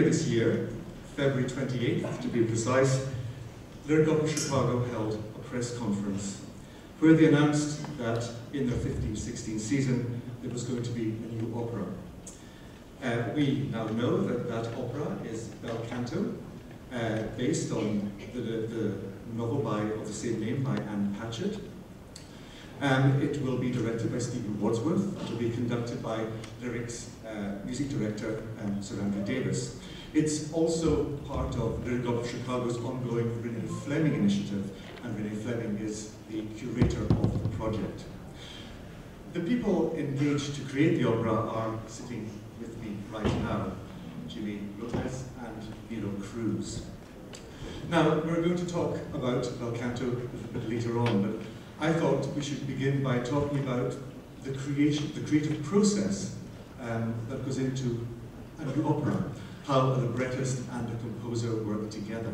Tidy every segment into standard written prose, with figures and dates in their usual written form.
this year, February 28th to be precise, Lyric Opera Chicago held a press conference where they announced that in their 15-16 season there was going to be a new opera. We now know that that opera is Bel Canto, based on the novel of the same name by Ann Patchett. It will be directed by Stephen Wadsworth. It will be conducted by Lyric's music director, Sir Andrew Davis. It's also part of Lyric Opera Chicago's ongoing Renee Fleming initiative, and Renee Fleming is the curator of the project. The people engaged to create the opera are sitting with me right now, Jimmy López and Nilo Cruz. Now, we're going to talk about Bel Canto a little bit later on, but I thought we should begin by talking about the creative process that goes into a new opera, how a librettist and a composer work together.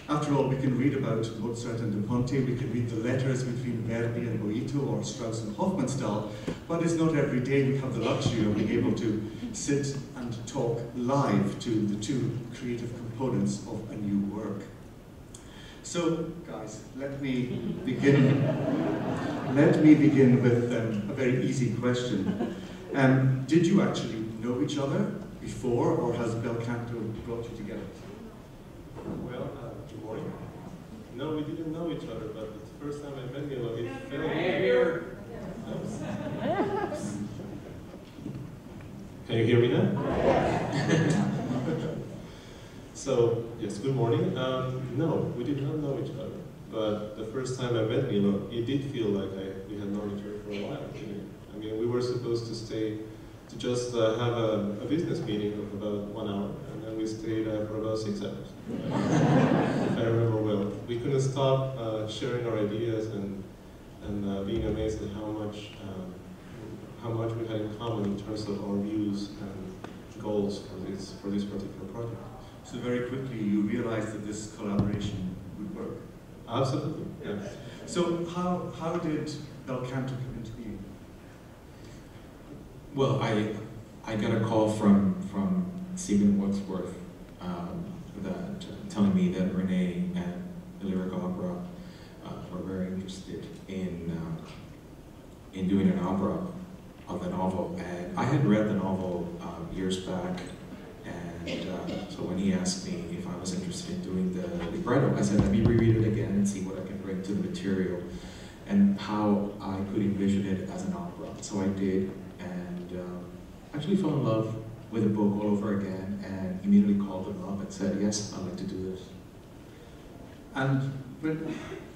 After all, we can read about Mozart and Da Ponte, we can read the letters between Verdi and Boito or Strauss and Hofmannsthal, but it's not every day we have the luxury of being able to sit and talk live to the two creative components of a new work. So, guys, let me begin with a very easy question. Did you actually know each other before, or has Bel Canto brought you together? Well, good morning. No, we didn't know each other, but the first time I met Nilo, it felt here. Can you hear me now? So, yes, good morning. No, we did not know each other, but the first time I met Nilo, it did feel like we had known each other for a while. I mean, we were supposed to stay to just have a business meeting of about 1 hour, and then we stayed for about 6 hours. If I remember well. We couldn't stop sharing our ideas and being amazed at how much we had in common in terms of our views and goals for this particular project. So very quickly you realized that this collaboration would work? Absolutely, yeah. So how did Bel Canto come into being? Well, I got a call from Stephen Wadsworth telling me that Renee and the Lyric Opera were very interested in doing an opera of the novel. And I had read the novel years back, and so when he asked me if I was interested in doing the libretto, I said, let me reread it again and see what I can bring to the material and how I could envision it as an opera. So I did, and actually fell in love with the book all over again, and immediately called him up and said, yes, I'd like to do this. And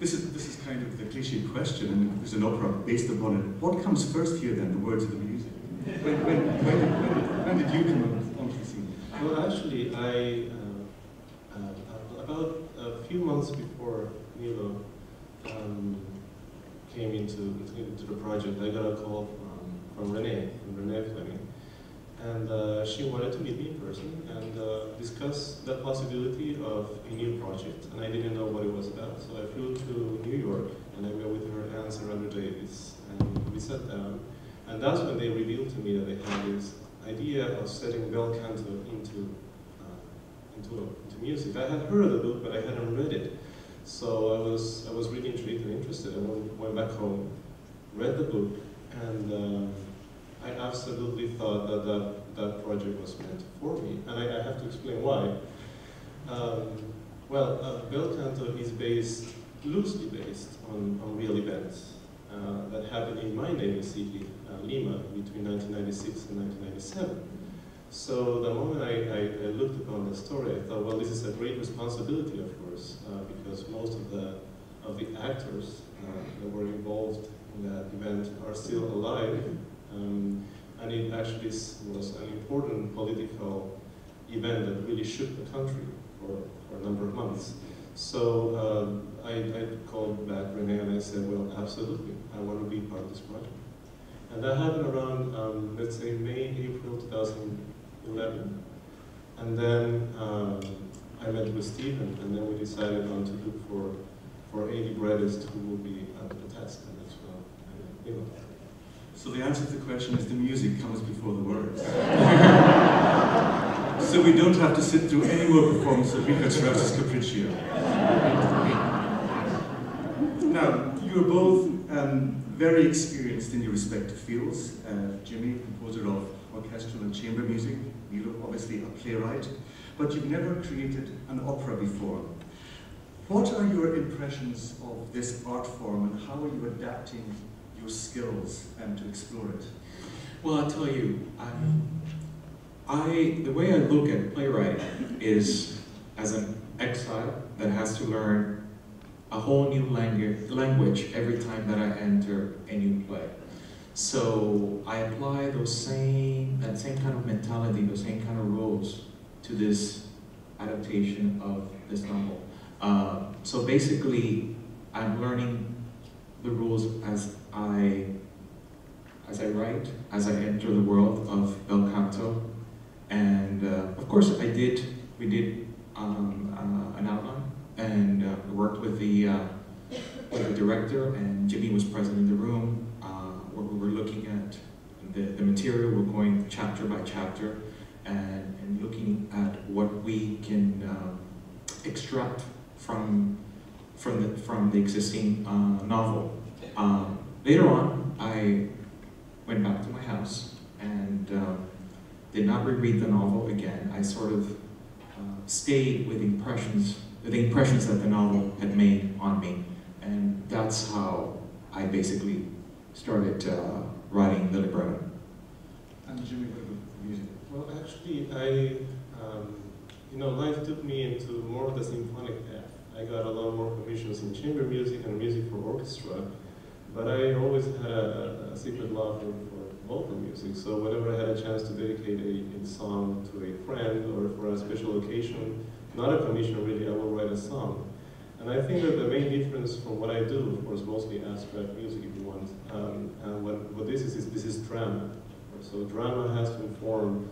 this is kind of the cliche question, and there's an opera based upon it. What comes first here then, the words of the music? When did you come onto the scene? Well, actually, about a few months before Nilo came into the project, I got a call from Renee Fleming, and she wanted to meet me in person and discuss the possibility of a new project, and I didn't know what it was about, so I flew to New York and I met with her and Sir Andrew Davis, and we sat down, and that's when they revealed to me that they had this idea of setting Bel Canto into music. I had heard of the book, but I hadn't read it. So I was really intrigued and interested. I went back home, read the book, and I absolutely thought that project was meant for me. And I have to explain why. Bel Canto is loosely based on real events that happened in my native city, Lima, between 1996 and 1997. So the moment I looked upon the story, I thought, well, this is a great responsibility, of course, because most of the actors that were involved in that event are still alive, and it actually was an important political event that really shook the country for a number of months. So I called back Renee and I said, well, absolutely, I want to be part of this project. And that happened around, let's say, May, April 2011. And then I met with Stephen, and then we decided on to look for a librettist who will be at the task, and that's what I So the answer to the question is the music comes before the words. So we don't have to sit through any more performance of Richard Strauss's Capriccio. Now, you're both very experienced in your respective fields. Jimmy, composer of orchestral and chamber music. Nilo, obviously a playwright. But you've never created an opera before. What are your impressions of this art form, and how are you adapting your skills to explore it? Well, I'll tell you, the way I look at playwriting is as an exile that has to learn a whole new language every time that I enter a new play. So I apply that same kind of mentality, those same kind of rules to this adaptation of this novel. So basically, I'm learning the rules as I write, as I enter the world of Bel Canto, and of course we did an outline, and we worked with the director, and Jimmy was present in the room where we were looking at the material. We're going chapter by chapter and looking at what we can extract from the existing novel. Later on, I went back to my house and did not reread the novel again. I sort of stayed with the impressions that the novel had made on me, and that's how I basically started writing the libretto. And Jimmy, what about the music? Well, actually, life took me into more of the symphonic path. I got a lot more commissions in chamber music and music for orchestra, but I always had a secret love for vocal music. So whenever I had a chance to dedicate a song to a friend or for a special occasion, not a commission really, I will write a song. And I think that the main difference from what I do, of course, mostly abstract music if you want, and what this is drama. So drama has to inform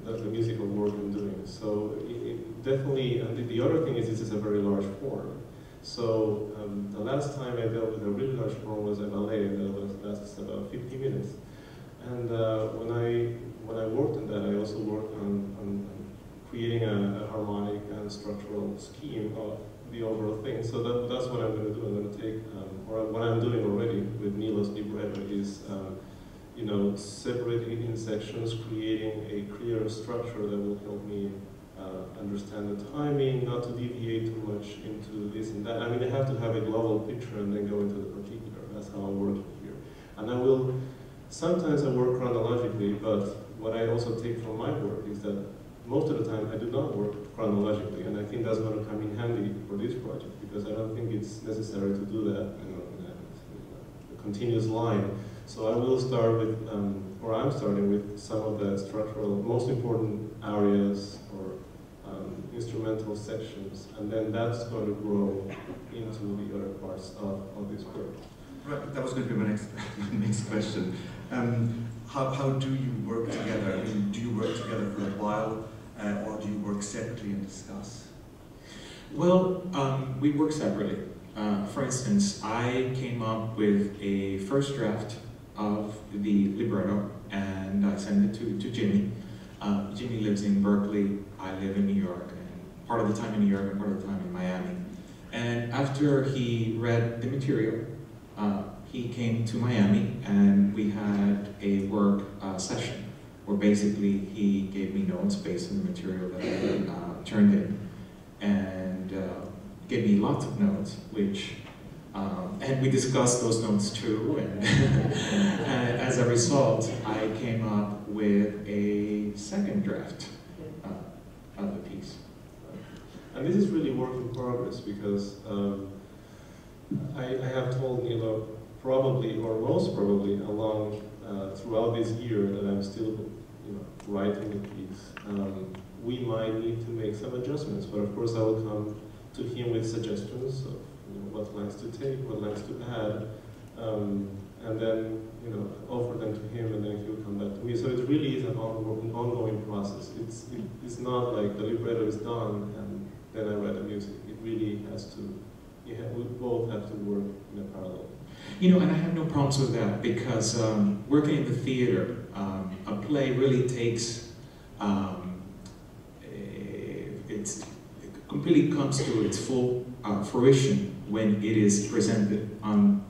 the musical work I'm doing. So it definitely, and the other thing is this is a very large form. So the last time I dealt with a really large form was a ballet that lasts about 50 minutes. And when I worked on that, I also worked on creating a harmonic and structural scheme of the overall thing. So that's what I'm going to do. I'm going to take, or what I'm doing already with Nilo's libretto is, separating it in sections, creating a clear structure that will help me understand the timing, not to deviate too much into this and that. I mean, I have to have a global picture and then go into the particular. That's how I'm working here. And sometimes I work chronologically, but what I also take from my work is that most of the time I do not work chronologically, and I think that's going to come in handy for this project, because I don't think it's necessary to do that in a continuous line. So I will start with, or I'm starting with some of the structural, most important areas or instrumental sections, and then that's going to grow into the other parts of this work. Right, that was going to be my next question. How do you work together? I mean, do you work together for a while, or do you work separately and discuss? Well, we work separately. For instance, I came up with a first draft of the libretto, and I sent it to Jimmy. Jimmy lives in Berkeley, I live in New York, and part of the time in New York and part of the time in Miami. And after he read the material, he came to Miami, and we had a work session where basically he gave me notes based on the material that I had turned in, and gave me lots of notes, which and we discussed those notes too, and, and as a result, I came up with a second draft of the piece. And this is really work in progress, because I have told Nilo probably, or most probably, along throughout this year that I'm still writing the piece, we might need to make some adjustments, but of course I will come to him with suggestions of what lines to take, what lines to add, and then offer them to him, and then he'll come back to me. So it really is an ongoing process. It's not like the libretto is done and then I write the music. It really has to we both have to work in a parallel. You know, and I have no problems with that because working in the theater, a play really takes, it completely comes to its full fruition when it is presented on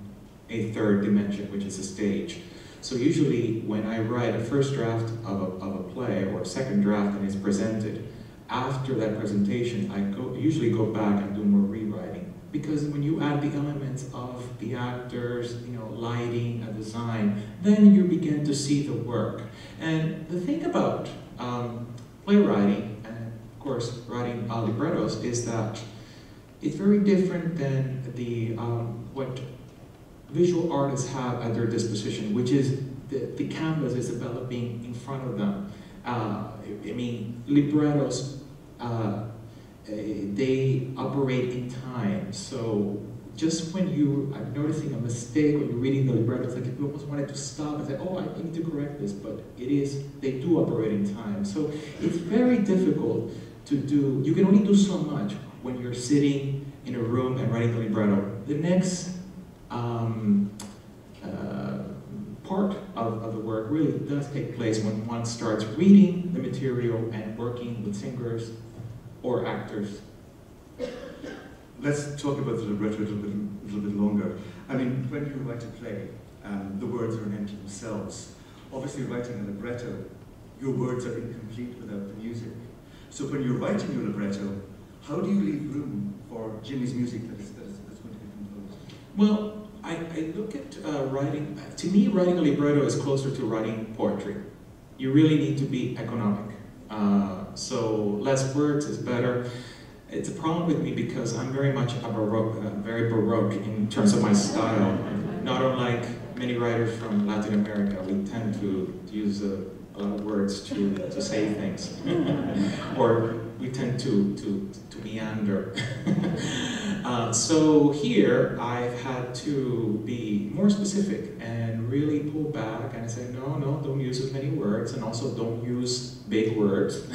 a third dimension, which is a stage. So usually when I write a first draft of a play or a second draft and it's presented, after that presentation, I usually go back and do more rewriting. Because when you add the elements of the actors, you know, lighting, and design, then you begin to see the work. And the thing about playwriting, and of course writing librettos, is that it's very different than the what visual artists have at their disposition, which is the canvas is developing in front of them. I mean, librettos, they operate in time. So just when you are noticing a mistake when you're reading the libretto, it's like you almost wanted to stop and say, oh, I need to correct this, but they do operate in time. So it's very difficult to do. You can only do so much when you're sitting in a room and writing the libretto. The next part of the work really does take place when one starts reading the material and working with singers or actors. Let's talk about the libretto a little bit longer. I mean, when you write a play, the words are an end to themselves. Obviously, writing a libretto, your words are incomplete without the music. So when you're writing your libretto, how do you leave room for Jimmy's music that's going to be composed? Well, I look at writing, to me writing a libretto is closer to writing poetry. You really need to be economic. So less words is better. It's a problem with me because I'm very much very baroque in terms of my style. Not unlike many writers from Latin America, we tend to use a lot of words to say things. Or we tend to meander. So here, I've had to be more specific and really pull back and say, no, don't use as many words, and also don't use big words.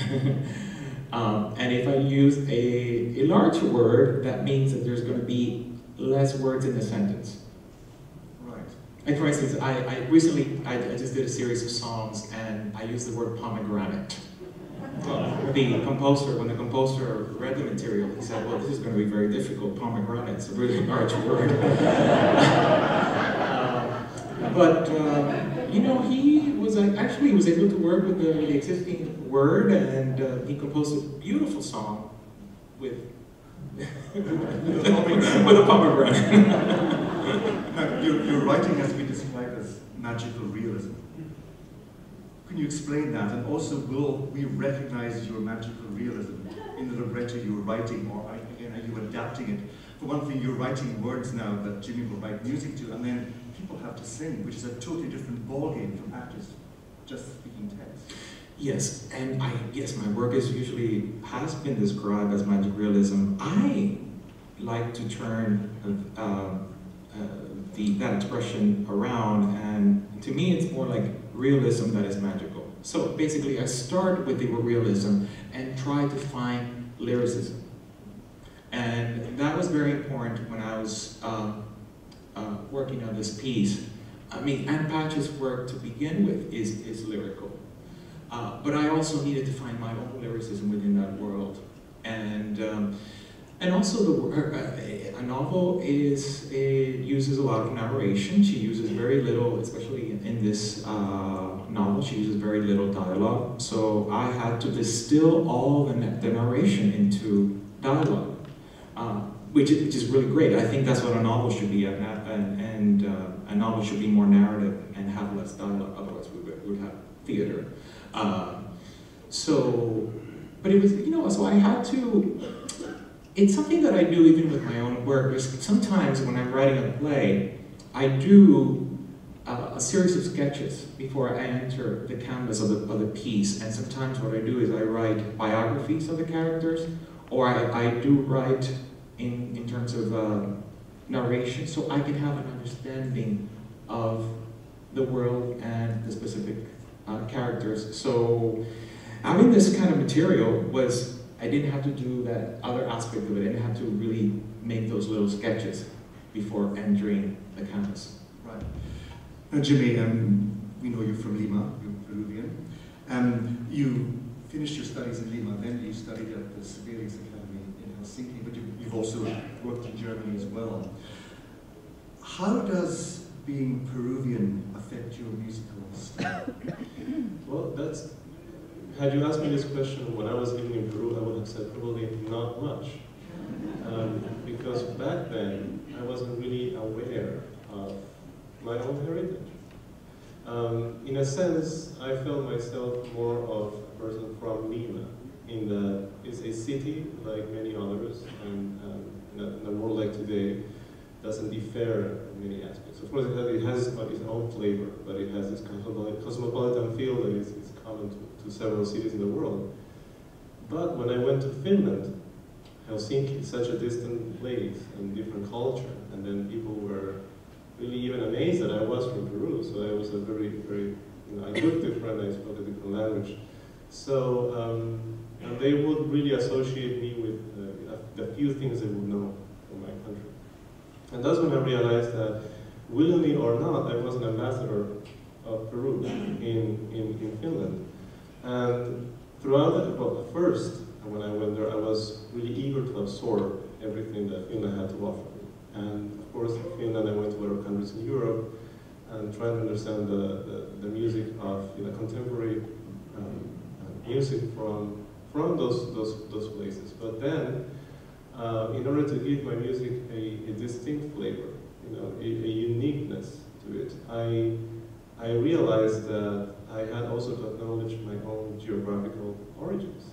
And if I use a large word, that means that there's going to be less words in the sentence. Right. And for instance, I recently just did a series of songs, and I used the word pomegranate. When the composer read the material, he said, well, this is going to be very difficult. Pomegranate's a really large word. But you know, he was able to work with the existing word, and he composed a beautiful song with a pomegranate. Now, your writing has been described as magical realism. Can you explain that? And also, will we recognize your magical realism in the libretto you're writing, or again, are you adapting it? For one thing, you're writing words now that Jimmy will write music to, and then people have to sing, which is a totally different ballgame from actors just speaking text. Yes, and yes, my work has been described as magic realism. I like to turn that expression around, and to me, it's more like realism that is magical. So basically, I start with the realism and try to find lyricism. And that was very important when I was working on this piece. I mean, Ann Patchett's work to begin with is lyrical. But I also needed to find my own lyricism within that world. And also, a novel uses a lot of narration. She uses very little, especially in this novel, she uses very little dialogue. So I had to distill all the narration into dialogue, which is really great. I think that's what a novel should be, and a novel should be more narrative and have less dialogue. Otherwise, we would have theater. But it was, you know, so I had to. It's something that I do even with my own work. Because sometimes when I'm writing a play, I do a series of sketches before I enter the canvas of the piece. And sometimes what I do is I write biographies of the characters, or I do write in terms of narration, so I can have an understanding of the world and the specific characters. So having this kind of material was I didn't have to do that other aspect of it. I didn't have to really make those little sketches before entering the canvas. Right. Now, Jimmy, we know you're from Lima, you're Peruvian. You finished your studies in Lima, then you studied at the Sibelius Academy in Helsinki, but you've also worked in Germany as well. How does being Peruvian affect your musical style? Well, had you asked me this question when I was living in Peru, I would have said probably not much. Because back then, I wasn't really aware of my own heritage. In a sense, I felt myself more of a person from Lima, in that it's a city like many others, and in a world like today, doesn't differ in many aspects. Of course, it has its own flavor, but it has this cosmopolitan feel that is common to several cities in the world. But when I went to Finland, Helsinki is such a distant place and different culture, and then people were really even amazed that I was from Peru, so I was a very, I looked different, I spoke a different language. So, and they would really associate me with the few things they would know from my country. And that's when I realized that, willingly or not, I was an ambassador of Peru in Finland. And throughout that, well, at first, when I went there, I was really eager to absorb everything that Finland had to offer me. And of course, in Finland, I went to other countries in Europe and trying to understand the music of contemporary music from those places. But then, in order to give my music a distinct flavor, a uniqueness to it, I realized that I had also to acknowledge my own geographical origins.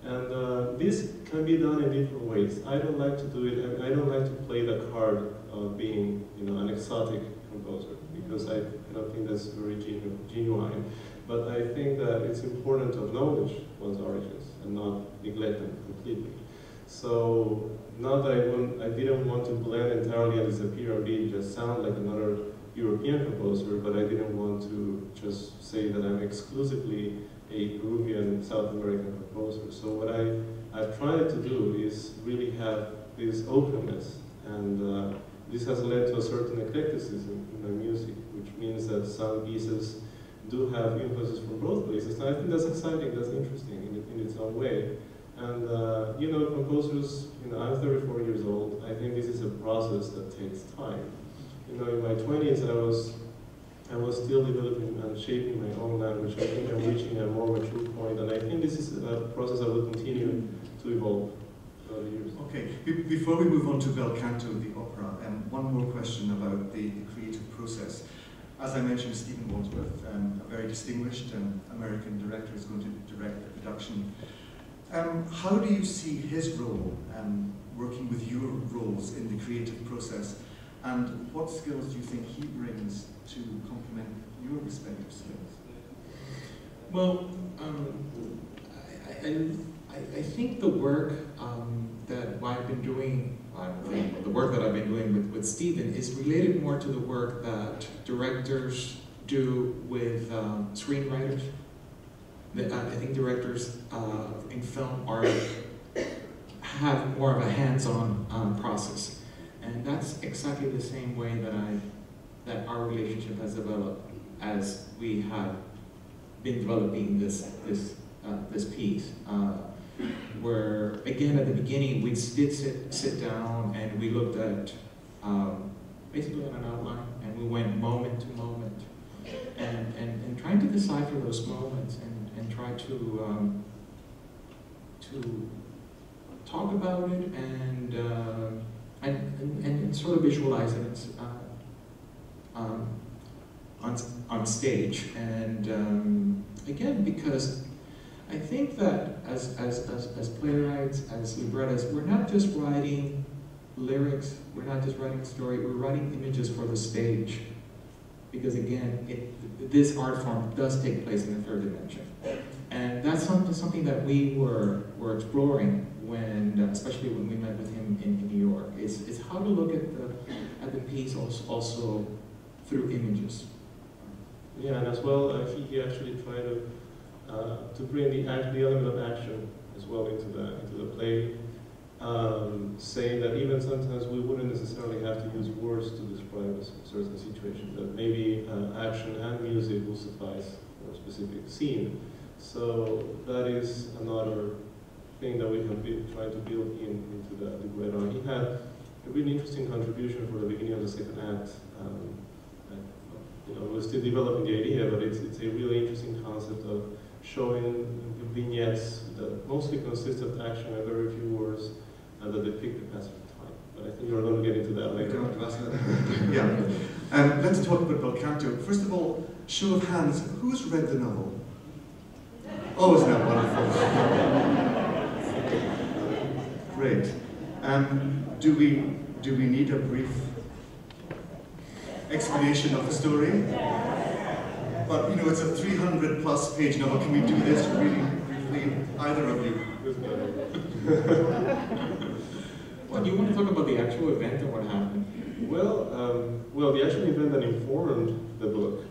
And this can be done in different ways. I don't like to do it, I don't like to play the card of being an exotic composer, because I don't think that's very genuine. But I think that it's important to acknowledge one's origins and not neglect them completely. So, not that I didn't want to blend entirely and disappear and just sound like another European composer, but I didn't want to just say that I'm exclusively a Peruvian South American composer. So what I've tried to do is really have this openness, and this has led to a certain eclecticism in my music, which means that some pieces do have influences from both places. And I think that's exciting, that's interesting in its own way. And composers, I'm 34 years old. I think this is a process that takes time. In my 20s, I was still developing and shaping my own language. I think I'm reaching a more mature point, and I think this is a process that will continue to evolve throughout the years. Okay, before we move on to Bel Canto, the opera, one more question about the creative process. As I mentioned, Stephen Wadsworth, a very distinguished American director, is going to direct the production. How do you see his role working with your roles in the creative process? And what skills do you think he brings to complement your respective skills? Well, I think the work that I've been doing, the work that I've been doing with Stephen is related more to the work that directors do with screenwriters. I think directors in film have more of a hands-on process. And that's exactly the same way that our relationship has developed as we have been developing this piece. Where again at the beginning we did sit down and we looked at basically an outline, and we went moment to moment and trying to decipher those moments and try to talk about it and sort of visualize it on stage. And again, because I think that as playwrights, as librettists, we're not just writing lyrics, we're not just writing story, we're writing images for the stage. Because again, this art form does take place in the third dimension. And that's something that we were exploring especially when we met with him in New York, is how to look at the piece also through images. Yeah, and as well, he actually tried to bring the element of action as well into the play, saying that even sometimes we wouldn't necessarily have to use words to describe a certain situation, that maybe action and music will suffice for a specific scene. So that is another thing that we have been trying to build into the libretto. He had a really interesting contribution for the beginning of the second act. We're still developing the idea, but it's a really interesting concept of showing vignettes that mostly consist of action and very few words, and that depict the passage of time. But I think you're going to get into that later. Yeah. Let's talk about Bel Canto. First of all, show of hands, who's read the novel? Oh, isn't that wonderful? Great. Do we need a brief explanation of the story? But it's a 300+ page novel. Can we do this really briefly? Either of you? Well, do you want to talk about the actual event and what happened? Well, the actual event that informed the book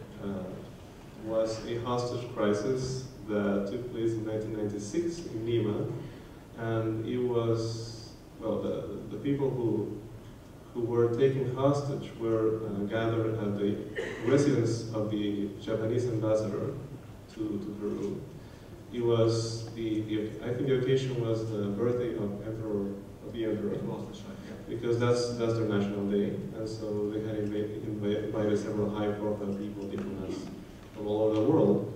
was a hostage crisis that took place in 1996 in Lima, and it was, well, the people who were taken hostage were gathered at the residence of the Japanese ambassador to Peru. It was I think the occasion was the birthday of the emperor. Because that's their national day, and so they had invited several high-profile people, diplomats from all over the world.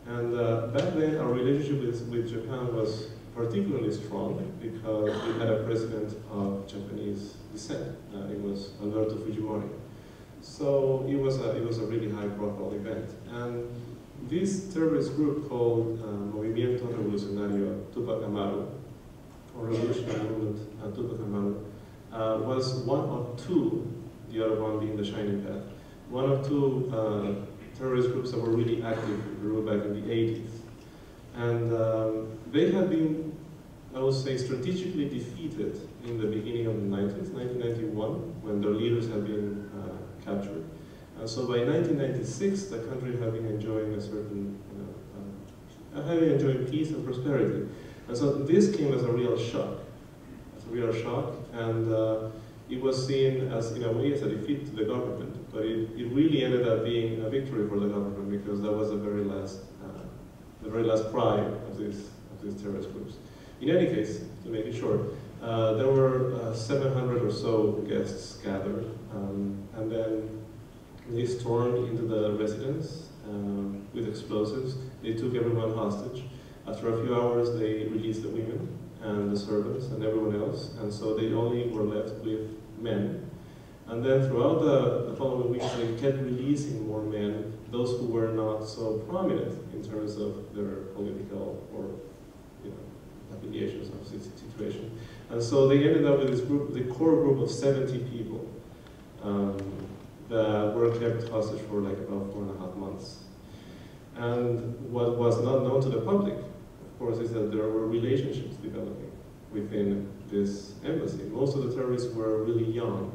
And back then, our relationship with Japan was particularly strong because we had a president of Japanese descent. It was Alberto Fujimori. So it was a really high-profile event. And this terrorist group called Movimiento Revolucionario Tupac Amaru, or Revolutionary Movement Tupac Amaru, was one of two, the other one being the Shining Path, one of two terrorist groups that were really active in Peru back in the 80s. And they had been, I would say, strategically defeated in the beginning of the 90s, 1991, when their leaders had been captured. And so by 1996, the country had been enjoying enjoying peace and prosperity. And so this came as a real shock. And it was seen as, in a way, as a defeat to the government, but it really ended up being a victory for the government because that was the very last cry of these terrorist groups. In any case, to make it short, there were 700 or so guests gathered, and then they stormed into the residence with explosives. They took everyone hostage. After a few hours, they released the women and the servants and everyone else, and so they only were left with men. And then throughout the following weeks, they kept releasing more men, those who were not so prominent in terms of their political or affiliations of the situation. And so they ended up with this group, the core group of 70 people that were kept hostage for like about 4.5 months. And what was not known to the public, of course, is that there were relationships developing within this embassy. Most of the terrorists were really young.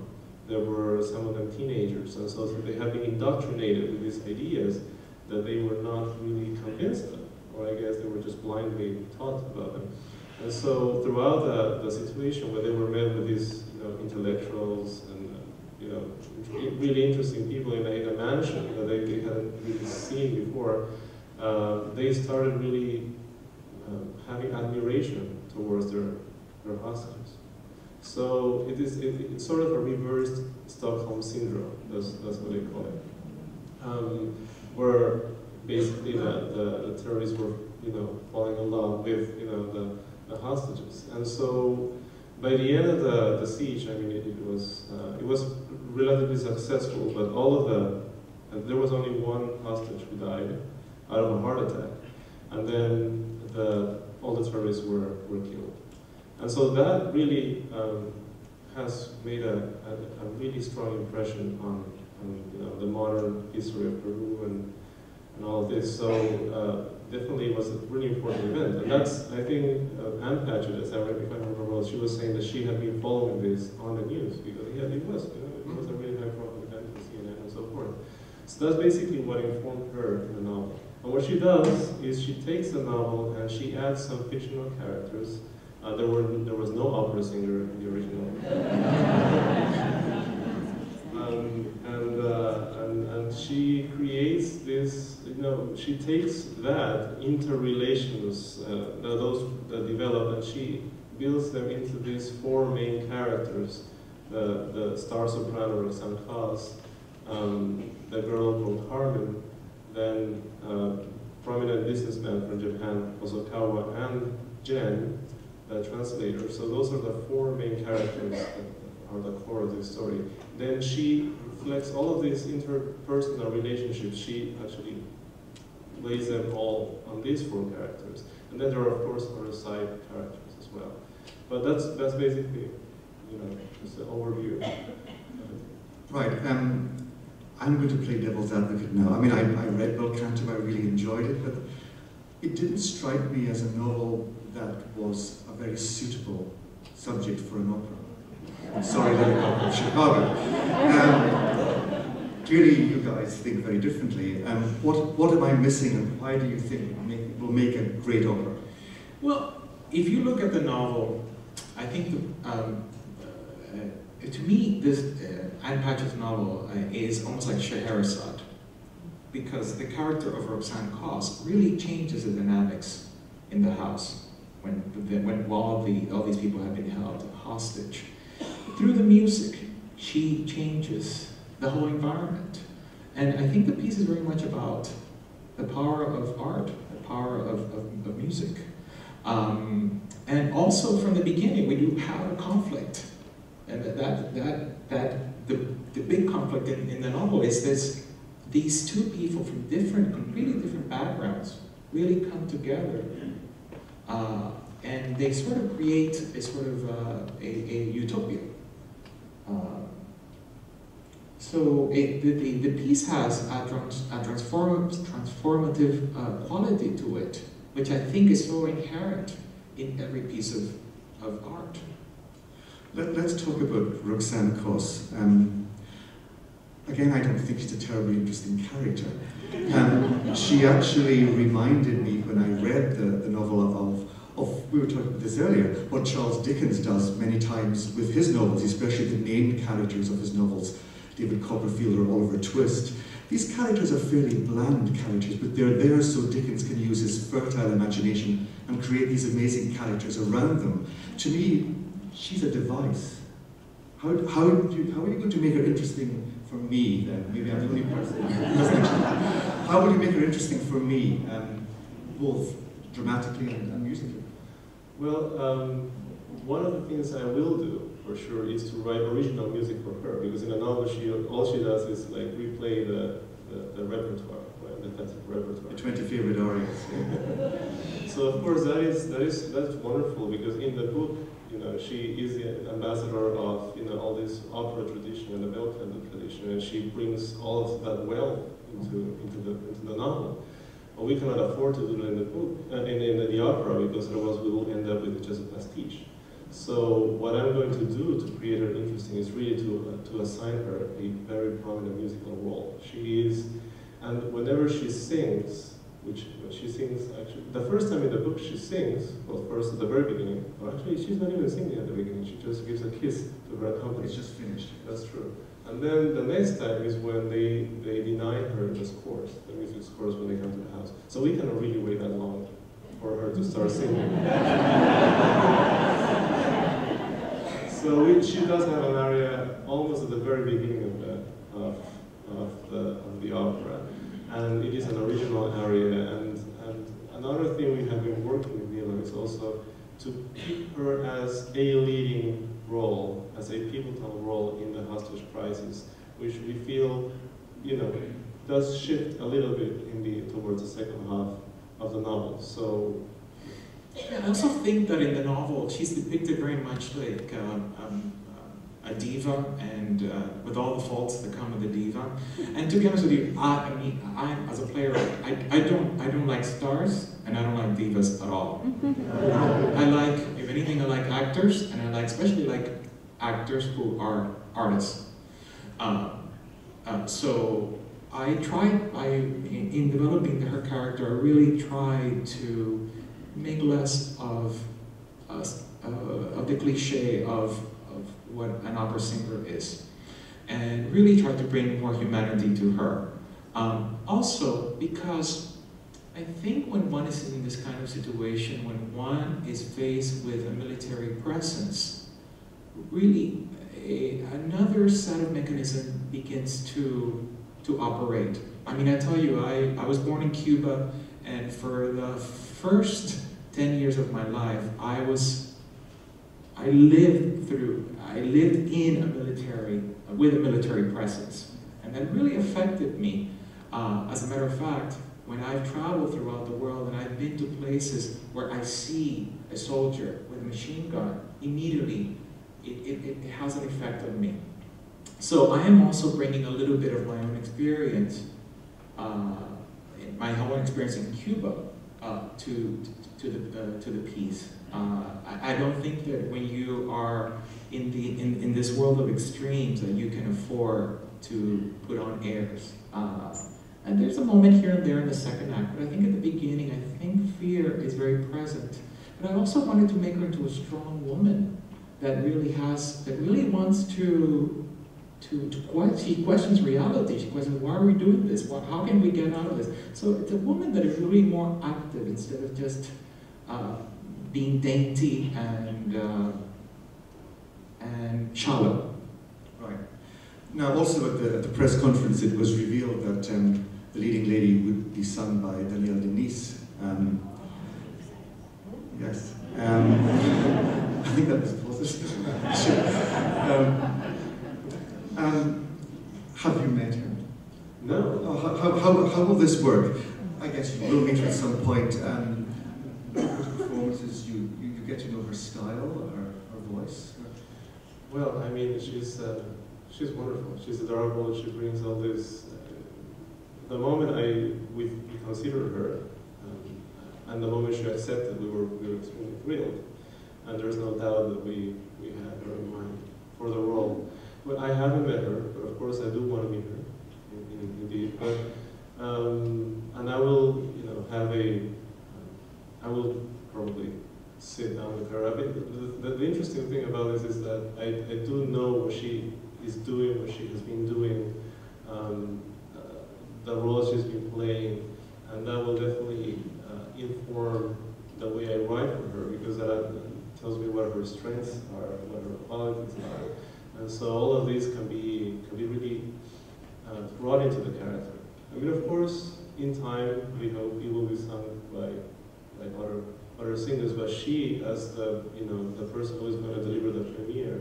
There were some of them teenagers, and so they had been indoctrinated with these ideas that they were not really convinced of, or I guess they were just blindly taught about them. And so throughout the situation where they were met with these intellectuals and really interesting people in a mansion that they hadn't really seen before, they started really having admiration towards their hostages. So it's sort of a reversed Stockholm syndrome, that's what they call it, where basically the terrorists were falling in love with the hostages. And so by the end of the siege, I mean, it was relatively successful, but there was only one hostage who died out of a heart attack, and then all the terrorists were killed. And so that really has made a really strong impression on the modern history of Peru and all of this. So definitely it was a really important event. And that's, I think, Ann Patchett, if I remember well, she was saying that she had been following this on the news because it was a really high profile event for CNN and so forth. So that's basically what informed her in the novel. And what she does is she takes the novel and she adds some fictional characters. There was no opera singer in the original. And she creates this, she takes that interrelations, those that develop, and she builds them into these four main characters. The star soprano, Roxanne Coss, the girl called Carmen, then prominent businessman from Japan, Hosokawa, and Jen, the translator. So those are the four main characters that are the core of the story. Then she reflects all of these interpersonal relationships. She actually lays them all on these four characters. And then there are, of course, other side characters as well. But that's basically, just an overview. Right. I'm going to play devil's advocate now. I mean, I read Bel Canto, I really enjoyed it, but it didn't strike me as a novel that was a very suitable subject for an opera. I'm sorry that I got from Chicago. Clearly, you guys think very differently. What am I missing, and why do you think will make a great opera? Well, if you look at the novel, I think to me, this Ann Patchett's novel is almost like Scheherazade, because the character of Roxanne Coss really changes the dynamics in the house when all these people have been held hostage. Through the music, she changes the whole environment. And I think the piece is very much about the power of art, the power of music. And also from the beginning, we do have a conflict. And the big conflict in the novel is these two people from completely different backgrounds really come together. And they sort of create a utopia. So the piece has a transformative quality to it, which I think is so inherent in every piece of art. Let's talk about Roxanne Coss. Again, I don't think she's a terribly interesting character. She actually reminded me, when I read the novel of, we were talking about this earlier, what Charles Dickens does many times with his novels, especially the main characters of his novels, David Copperfield or Oliver Twist. These characters are fairly bland characters, but they're there so Dickens can use his fertile imagination and create these amazing characters around them. To me, she's a device. How are you going to make her interesting for me, then? Maybe I'm the only person who doesn't actually. How will you make her interesting for me, both dramatically and musically? Well, one of the things I will do, for sure, is to write original music for her, because in a novel, all she does is like replay the repertoire, right? The classic repertoire. The 20 favorite arias. So of course that's wonderful, because in the book, she is the ambassador of all this opera tradition and the Bel Canto tradition, and she brings all of that wealth into the novel. But we cannot afford to do that in the book, in the opera, because otherwise we will end up with just a pastiche. So what I'm going to do to create her interesting is really to assign her a very prominent musical role. She is, and whenever she sings, when she sings, actually, the first time in the book she sings, well, first at the very beginning, or actually she's not even singing at the beginning, she just gives a kiss to her accompanist. It's just finished. That's true. And then the next time is when they deny her the scores, the music scores when they come to the house. So we cannot really wait that long for her to start singing. So she does have an aria almost at the very beginning of the opera, and it is an original aria. And another thing we have been working with Nilo is also to keep her as a leading role, as a pivotal role in the hostage crisis, which we feel, does shift a little bit towards the second half of the novel. So. Yeah, I also think that in the novel, she's depicted very much like a diva, and with all the faults that come with a diva. And to be honest with you, I as a playwright, I don't like stars, and I don't like divas at all. I like, if anything, I like actors, and I especially like actors who are artists. So in developing her character, I really tried to make less of the cliche of what an opera singer is, and really tried to bring more humanity to her. Also, because I think when one is in this kind of situation, when one is faced with a military presence, really another set of mechanism begins to operate. I mean, I tell you, I was born in Cuba, and for the first 10 years of my life, I lived in a military, with a military presence. And that really affected me. As a matter of fact, when I've traveled throughout the world and I've been to places where I see a soldier with a machine gun, immediately it has an effect on me. So I am also bringing a little bit of my own experience, my own experience in Cuba, to the piece. I don't think that when you are in this world of extremes that you can afford to put on airs. And there's a moment here and there in the second act, but I think at the beginning, I think fear is very present. But I also wanted to make her into a strong woman that really wants to she questions reality. She questions, why are we doing this? How can we get out of this? So it's a woman that is really more active instead of just being dainty and shallow. Right. Now, also at the press conference, it was revealed that the leading lady would be sung by Danielle Denise. Yes. I think that was positive. Sure. Have you met her? No. How will this work? I guess you will meet her at some point. With performances, you get to know her style, her voice. Well, I mean, she's wonderful. She's adorable. She brings all this. The moment we considered her, and the moment she accepted, we were extremely thrilled. And there's no doubt that we had her in mind for the role. But I haven't met her, but of course I do want to meet her, indeed. But and I will, I will probably sit down with her. I mean, the interesting thing about this is that I do know what she is doing, what she has been doing, the roles she's been playing, and that will definitely inform the way I write for her, because that tells me what her strengths are, what her qualities are, and so all of these can be really brought into the character. I mean, of course, in time we hope it will be sung by other singers, but she, as the person who is going to deliver the premiere,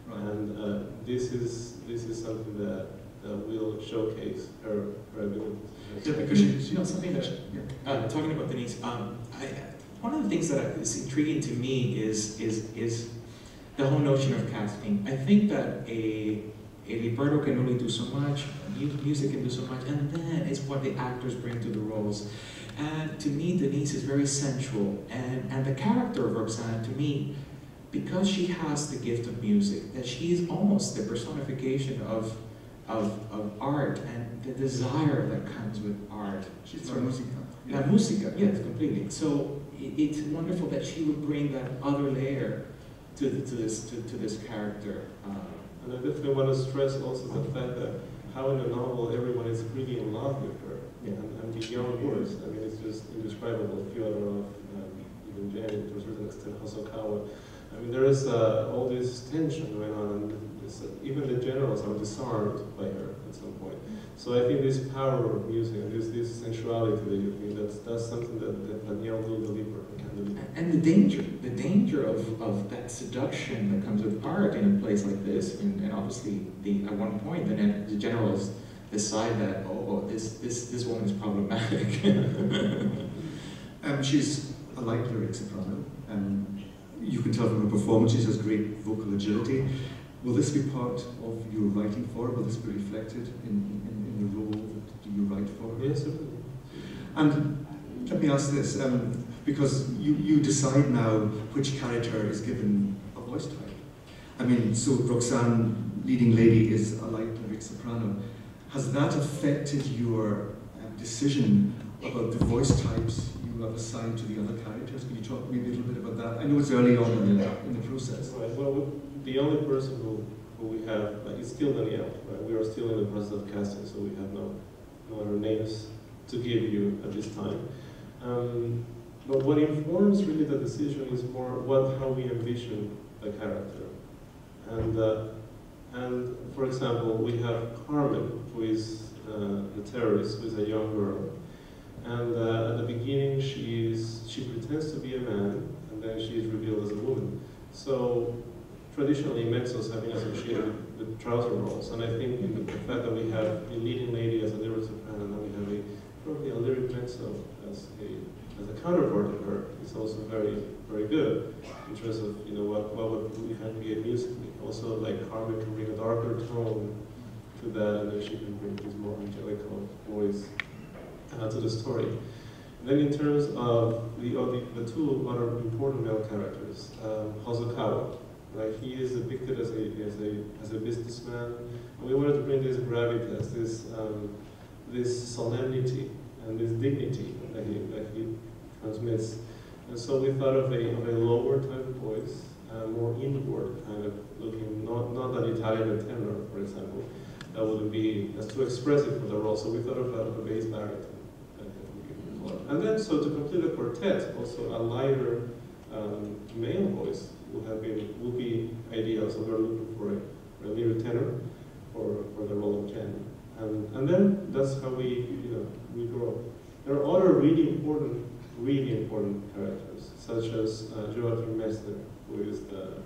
right. And this is something that will showcase her abilities. Yeah, because something that talking about Denise, one of the things that is intriguing to me is the whole notion of casting. I think that a libretto can only do so much, music can do so much, and then it's what the actors bring to the roles. And to me, Denise is very sensual, and the character of Roxanne, to me, because she has the gift of music, that she is almost the personification of art and the desire that comes with art. She's la musica. La musica, yes, completely. So it's wonderful that she would bring that other layer to this character. And I definitely want to stress also the fact that how in a novel everyone is really in love with her, yeah. and beyond words. I mean, it's just indescribable. Fyodorov, even Janet, to a certain extent, Hosokawa. I mean, there is all this tension going on, and even the generals are disarmed by her at some point. So I think this power of music and this sensuality that you think, that's something that Danielle will deliver and can deliver. And the danger of that seduction that comes with art in a place like this, and obviously at one point the generals decide that this woman is problematic. She's a light lyric soprano. You can tell from her performance she has great vocal agility. Will this be part of your writing for her? Will this be reflected in the role that you write for her? Yes, certainly. And let me ask this, because you decide now which character is given a voice type. I mean, so Roxanne, leading lady, is a light lyric soprano. Has that affected your decision about the voice types you have assigned to the other characters? Can you talk maybe a little bit about that? I know it's early on in the process. Right. Well, the only person who we have is still Danielle. Right? We are still in the process of casting, so we have no other names to give you at this time. But what informs really the decision is more how we envision the character. And for example, we have Carmen, who is the terrorist, who is a young girl. And at the beginning, she pretends to be a man, and then she is revealed as a woman. So traditionally, mezzos have been associated with trouser roles, and I think the fact that we have a leading lady as a lyric soprano, and we have probably a lyric mezzo as a counterpart to her is also very, very good in terms of what would we have create musically. Also, like Carmen can bring a darker tone to that, and then she can bring this more angelical voice to the story. And then in terms of the two other important male characters, Hosokawa, right? He is depicted as a businessman, and we wanted to bring this gravitas, this solemnity and this dignity that he transmits. And so we thought of a lower type of voice, more inward kind of looking, not an Italian tenor, for example. That wouldn't be, that's too expressive for the role. So we thought of a bass baritone. And then, so to complete the quartet, also a lighter male voice would be ideal. So we're looking for a lyric tenor for the role of Jen. And then that's how we grow. There are other really important characters, such as Joachim Messner, who is the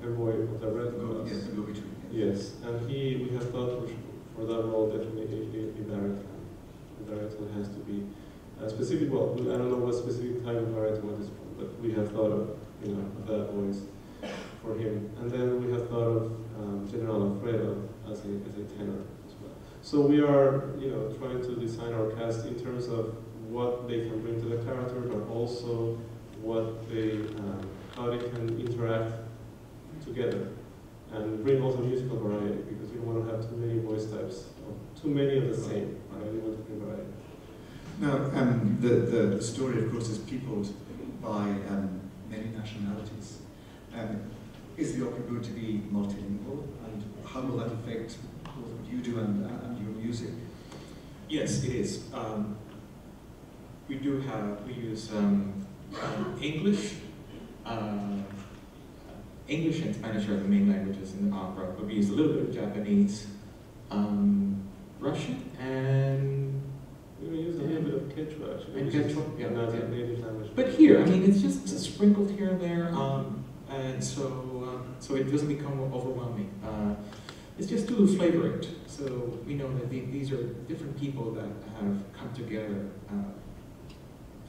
envoy of the Red Cross. Yes, the go-between. Yes, and we have thought for that role definitely a baritone. The baritone has to be specific. Well, I don't know what specific type of baritone at this point, but we have thought of that voice for him. And then we have thought of General Alfredo as a tenor as well. So we are trying to design our cast in terms of what they can bring to the character, but also how they can interact together. And bring also musical variety, because we don't want to have too many voice types, or too many of the same. Right? We want to bring variety. Now, the story, of course, is peopled by many nationalities. Is the opera going to be multilingual, and how will that affect both what you do and your music? Yes, it is. We use English. English and Spanish are the main languages in the opera, but we use a little bit of Japanese, Russian, and we use a little bit of Quechua, actually. And Quechua, yeah. Not a native language. But here, I mean, it's just sprinkled here and there, and so it doesn't become overwhelming. It's just to flavor it. So we know that these are different people that have come together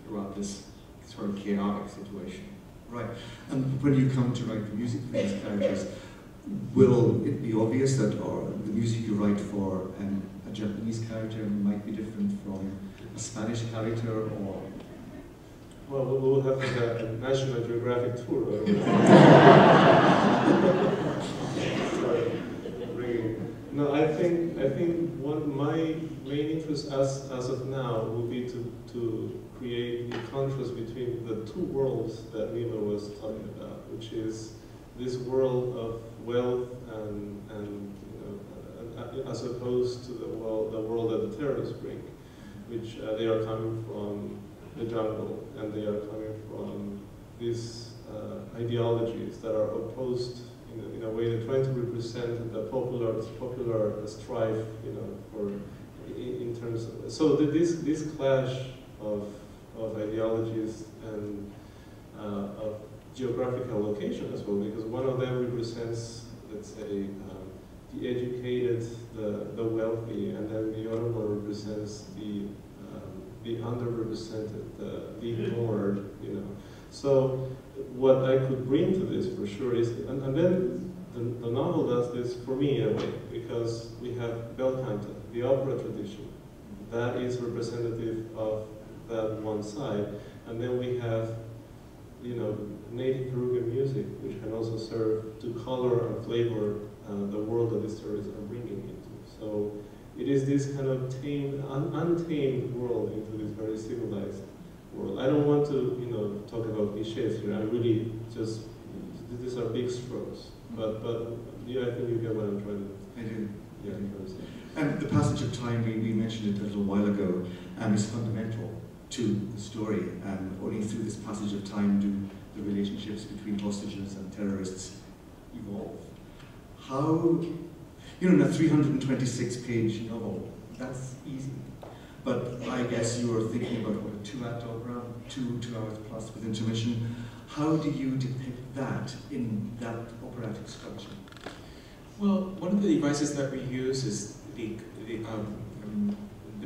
throughout this sort of chaotic situation. Right. And when you come to write the music for these characters, will it be obvious that the music you write for a Japanese character might be different from a Spanish character, or? Well, we will have a National Geographic tour. No, I think my main interest as of now will be to create a contrast between the two worlds that Nilo was talking about, which is this world of wealth and as opposed to the world that the terrorists bring, which they are coming from the jungle, and they are coming from these ideologies that are opposed in a way. They're trying to represent the popular strife, in terms of, so this clash of ideologies and of geographical location as well, because one of them represents, let's say, the educated, the wealthy, and then the other one represents the underrepresented, the ignored, So what I could bring to this for sure is, and then the novel does this for me in a way, because we have Bel Canto, the opera tradition, that is representative of that one side, and then we have native Peruvian music, which can also serve to color and flavor the world that the stories are bringing into. So it is this kind of tamed, untamed world into this very civilized world. I don't want to, talk about cliches here. I really just, these are big strokes. But yeah, I think you get what I'm trying to. I do. Yeah, And the passage of time, we mentioned it a little while ago, is fundamental to the story. Only through this passage of time do the relationships between hostages and terrorists evolve. How, in a 326-page novel, that's easy. But I guess you were thinking about what, a two-act opera, two hours plus with intermission. How do you depict that in that operatic structure? Well, one of the devices that we use is the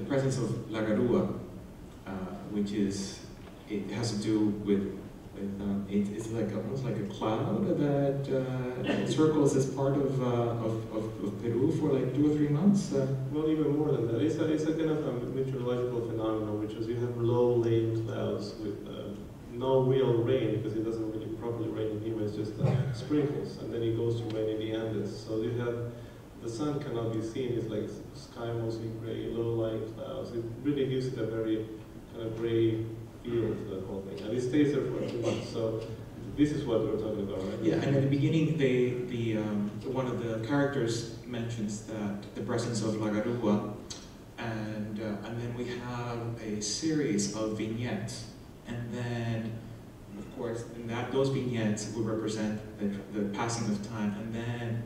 presence of La Garúa, which is, it has to do with it's like almost like a cloud that circles as part of Peru for like 2 or 3 months. Well, even more than that. It's a kind of a meteorological phenomenon, which is you have low-lying clouds with no real rain, because it doesn't really properly rain in Lima. It's just sprinkles, and then it goes to rain in the Andes. So you have, the sun cannot be seen. It's like sky mostly gray, low-lying clouds. It really gives it a very kind of gray feel to the whole thing, and it stays there for 2 months. So this is what we're talking about, right? Yeah, and at the beginning, one of the characters mentions that the presence of La Garúa, and then we have a series of vignettes, and then, of course, those vignettes will represent the passing of time, and then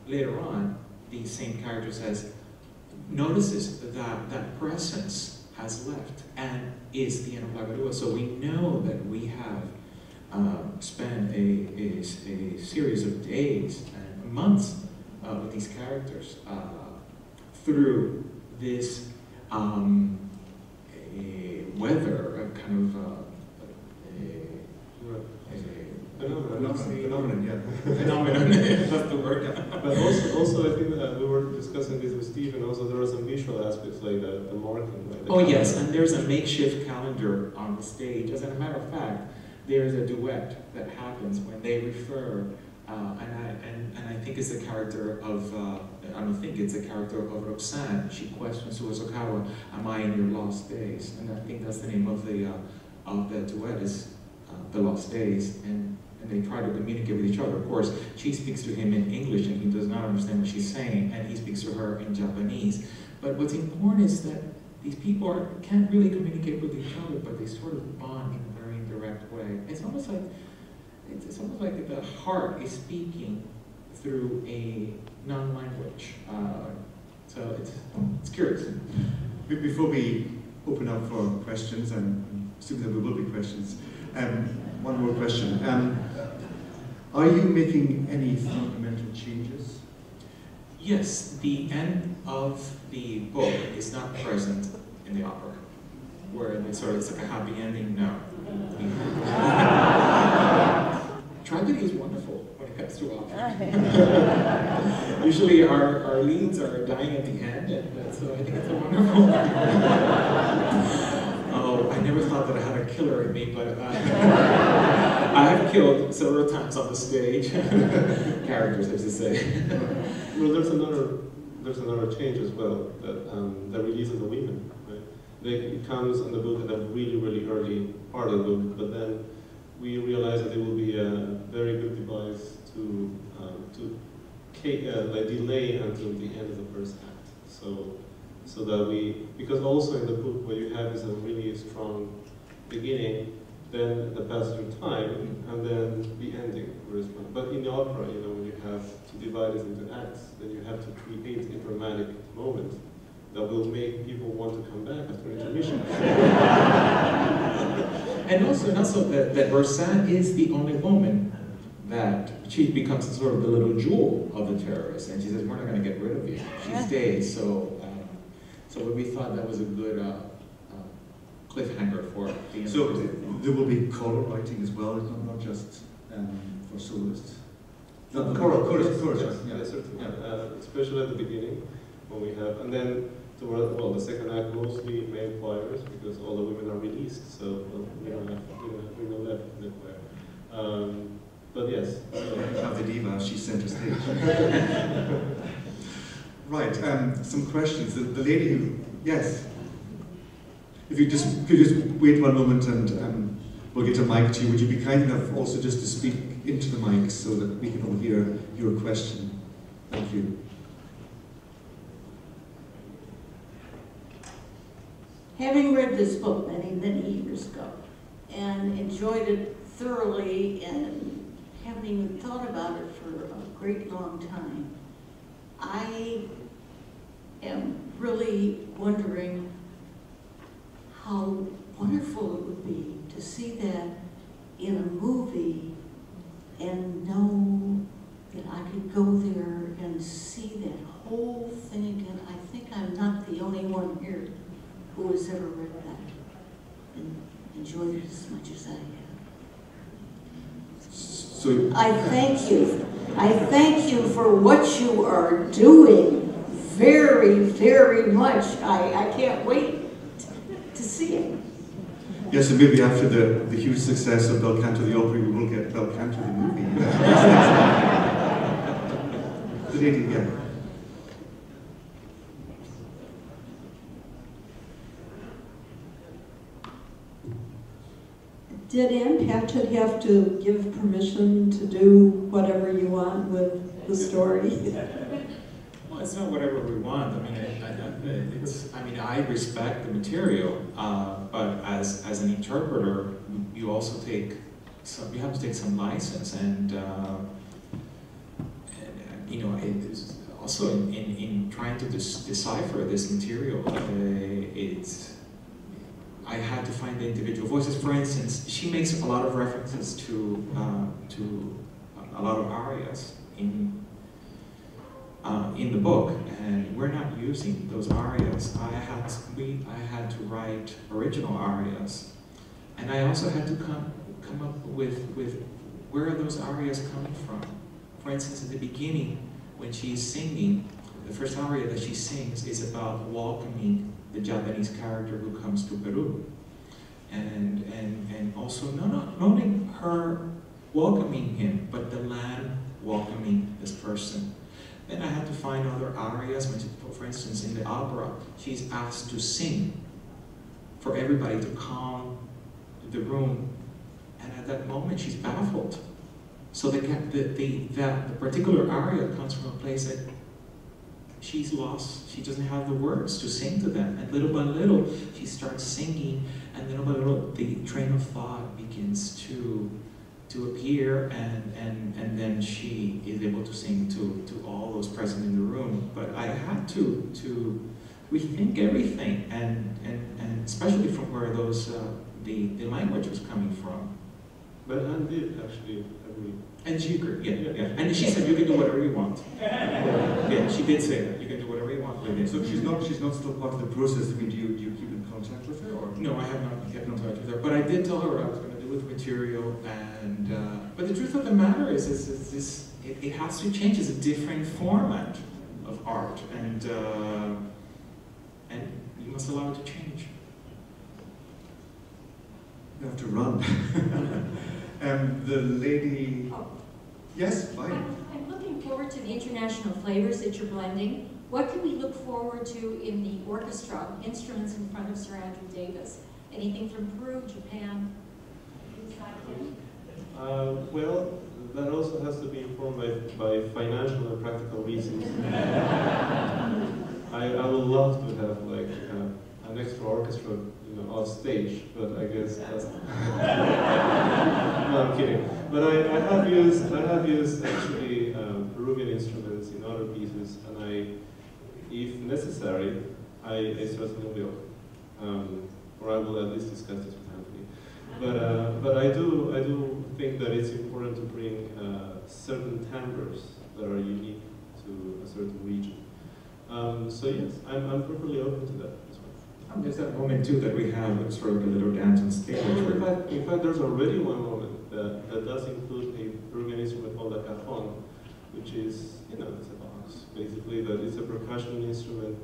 later on, the same character notices that presence has left and is the end of La Garúa. So we know that we have spent a series of days and months with these characters through this weather, kind of Phenomenon, yeah. Phenomenon, that's the word. But also I think that we were discussing this with Steve, and also there are some visual aspects like the marking. Like Oh yes, and there's a makeshift calendar on the stage. As a matter of fact, there's a duet that happens when they refer, and I think it's the character of, I don't think it's the character of Roxanne. She questions Suwasokawa, "Am I in your lost days?" And I think that's the name of the duet, is The Lost Days, and they try to communicate with each other. Of course, she speaks to him in English, and he does not understand what she's saying, and he speaks to her in Japanese. But what's important is that these people can't really communicate with each other, but they sort of bond in a very indirect way. It's almost like the heart is speaking through a non-language. So it's curious. Before we open up for questions, and assuming that there will be questions, one more question. Are you making any fundamental changes? Yes, the end of the book is not present in the opera, where it's like a happy ending. No. Tragedy is wonderful when it comes to opera. Usually our leads are dying at the end, and so I think it's a wonderful. Oh, I never thought that I had a killer in me, but I have killed several times on the stage. Characters, as to say. Well, there's another change as well, that the release of the women, right? It comes on the book at a really, really early part of the book, but then we realize that it will be a very good device to delay until the end of the first act. So that because also in the book what you have is a really strong beginning, then the passage of time, and then the ending correspond. But in the opera, when you have to divide it into acts, then you have to create a dramatic moment that will make people want to come back after intermission. And also that Roxanne is the only woman that she becomes sort of the little jewel of the terrorists, and she says, "We're not going to get rid of you." She stays. So we thought that was a good cliffhanger for the end. So there will be choral writing as well, not just for soloists. Chorus, yeah. certainly. Yeah. Especially at the beginning, when we have, and then well, the second act mostly male choirs because all the women are released, so well, we don't have women left in the choir. But yes. You have the diva, she's center stage. Right, some questions. The lady who, yes. If you could just wait one moment and we'll get a mic to you. Would you be kind enough also just to speak into the mic so that we can all hear your question? Thank you. Having read this book many, many years ago and enjoyed it thoroughly and haven't even thought about it for a great long time, I am really wondering how wonderful it would be to see that in a movie and know that I could go there and see that whole thing again. I think I'm not the only one here who has ever read that and enjoyed it as much as I have. So I thank you. I thank you for what you are doing very, very much. I can't wait to see it. yes, and maybe after the huge success of Bel Canto the opera, we will get Bel Canto the movie. The lady, yeah. Did Ann Patchett have to give permission to do whatever you want with the story? Well, it's not whatever we want. I mean, I respect the material, but as an interpreter, you also take some. You have to take some license, and you know, it's also in trying to decipher this material, I had to find the individual voices. For instance, she makes a lot of references to a lot of arias in the book, and we're not using those arias. I had to write original arias, and I also had to come up with where are those arias coming from. For instance, at the beginning, when she's singing, the first aria that she sings is about welcoming the Japanese character who comes to Peru, and also not only her welcoming him, but the land welcoming this person. Then I had to find other arias. For instance, in the opera, she's asked to sing for everybody to calm the room, and at that moment she's baffled. So the particular aria comes from a place that she's lost. She doesn't have the words to sing to them, and little by little she starts singing, and little by little the train of thought begins to appear, and then she is able to sing to all those present in the room. But I had to rethink everything, and especially from where those the language was coming from. But Ann did actually agree. And she agreed, yeah. And she said, you can do whatever you want. Yeah, she did say that. You can do whatever you want with it. So she's not still part of the process. I mean, do you keep in contact with her? Or? No, I have not kept in touch with her. But I did tell her what I was going to do with material. And but the truth of the matter is it has to change. It's a different format of art, and you must allow it to change. You have to run. The lady. Oh. Yes, fine. I'm looking forward to the international flavors that you're blending. What can we look forward to in the orchestra, instruments in front of Sir Andrew Davis? Anything from Peru, Japan? Well, that also has to be informed by financial and practical reasons. I would love to have like an extra orchestra, off stage, but I guess that's no, I'm kidding. But I have used actually Peruvian instruments in other pieces, and if necessary, I certainly will, or I will at least discuss this with Anthony. But I do think that it's important to bring certain timbres that are unique to a certain region. So yes, I'm perfectly open to that as well. There's that moment too that we have sort of a little dance on stage. In fact, there's already one moment that does include a Peruvian instrument called a cajon, which is, it's a box, basically, that it's a percussion instrument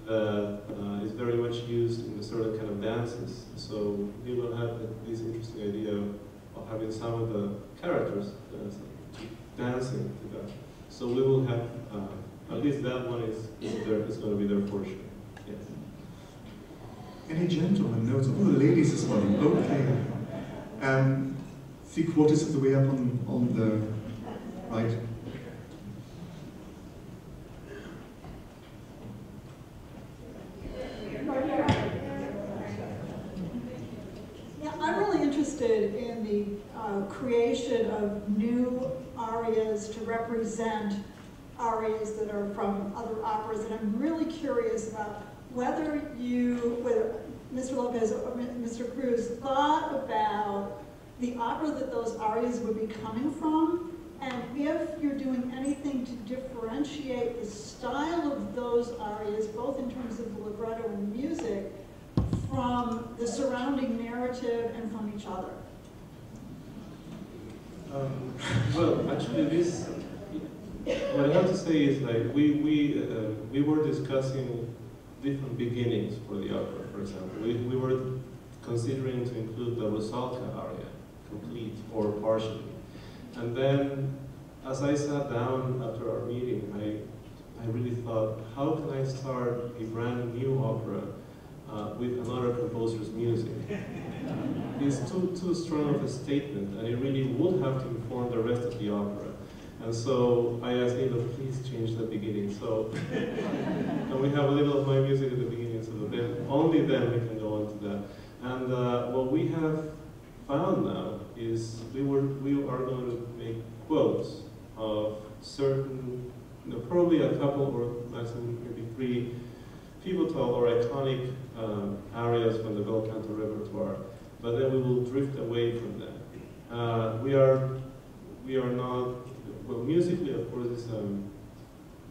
that is very much used in a certain kind of dances. So Nilo had this interesting idea of having some of the characters dancing together. So we will have, at least that one is going to be there for sure. Yes. Any gentlemen notes? Oh, the ladies this morning. Okay. 3/4 of the way up on the right. Yeah, I'm really interested in the creation of new arias to represent arias that are from other operas, and I'm really curious about whether Mr. López or Mr. Cruz thought about the opera that those arias would be coming from, and if you're doing anything to differentiate the style of those arias, both in terms of the libretto and music, from the surrounding narrative and from each other. Well, actually, what I have to say is, like, we were discussing different beginnings for the opera. For example, we were considering to include the Rusalka aria, complete or partially. And then, as I sat down after our meeting, I really thought, how can I start a brand new opera with another composer's music? It's too strong of a statement, and it really would have to inform the rest of the opera. And so I asked Nilo, please change the beginning. So, and we have a little of my music at the beginning, so then only then we can go on to that. And what we have found now is we are going to make quotes of certain, probably a couple or maximum maybe 3 pivotal or iconic arias from the Bel Canto repertoire, but then we will drift away from them. We are not, well, musically, of course,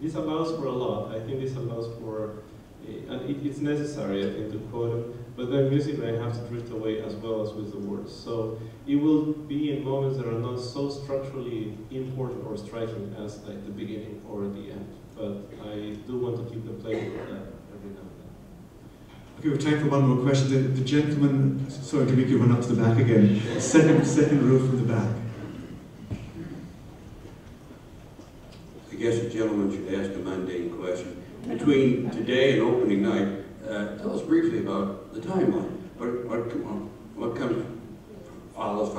this allows for a lot. I think this allows for, and it's necessary, I think, to quote them, but then musically I have to drift away as well as with the words. So it will be in moments that are not so structurally important or striking as like the beginning or the end, but I do want to keep the play with that every now and then. Okay, we have time for one more question. The gentleman, sorry to make you run up to the back again. Second row from the back. I guess the gentleman should ask a mundane question. Between today and opening night, tell us briefly about the timeline. What comes, follows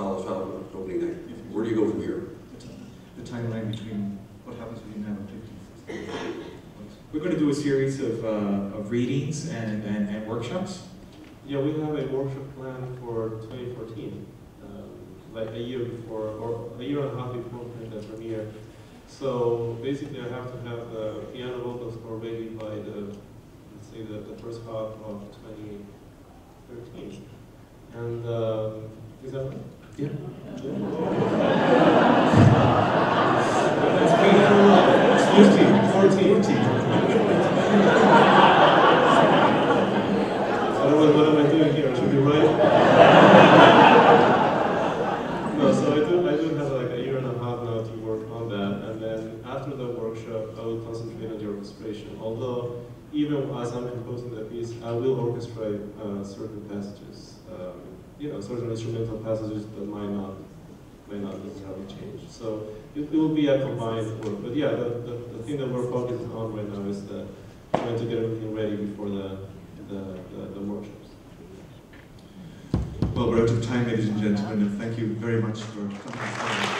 opening night? Where do you go from here? The timeline between what happens between now and 15th. We're going to do a series of readings and workshops. Yeah, we have a workshop planned for 2014, like a year before, or a year and a half before the premiere. So basically I have to have the piano vocal score ready by let's say the first half of 2013. And is that right? Yeah. It's 14. What am I doing here? I should be right. No, so I do have like a year and a half now to work on that, and then after the workshop I will concentrate on the orchestration. Although even as I'm composing the piece, I will orchestrate certain passages, certain instrumental passages that might not necessarily change. So it will be a combined work. But yeah, the thing that we're focusing on right now is trying to get everything ready before the workshops. Well, we're out of time, ladies and gentlemen, and thank you very much for coming.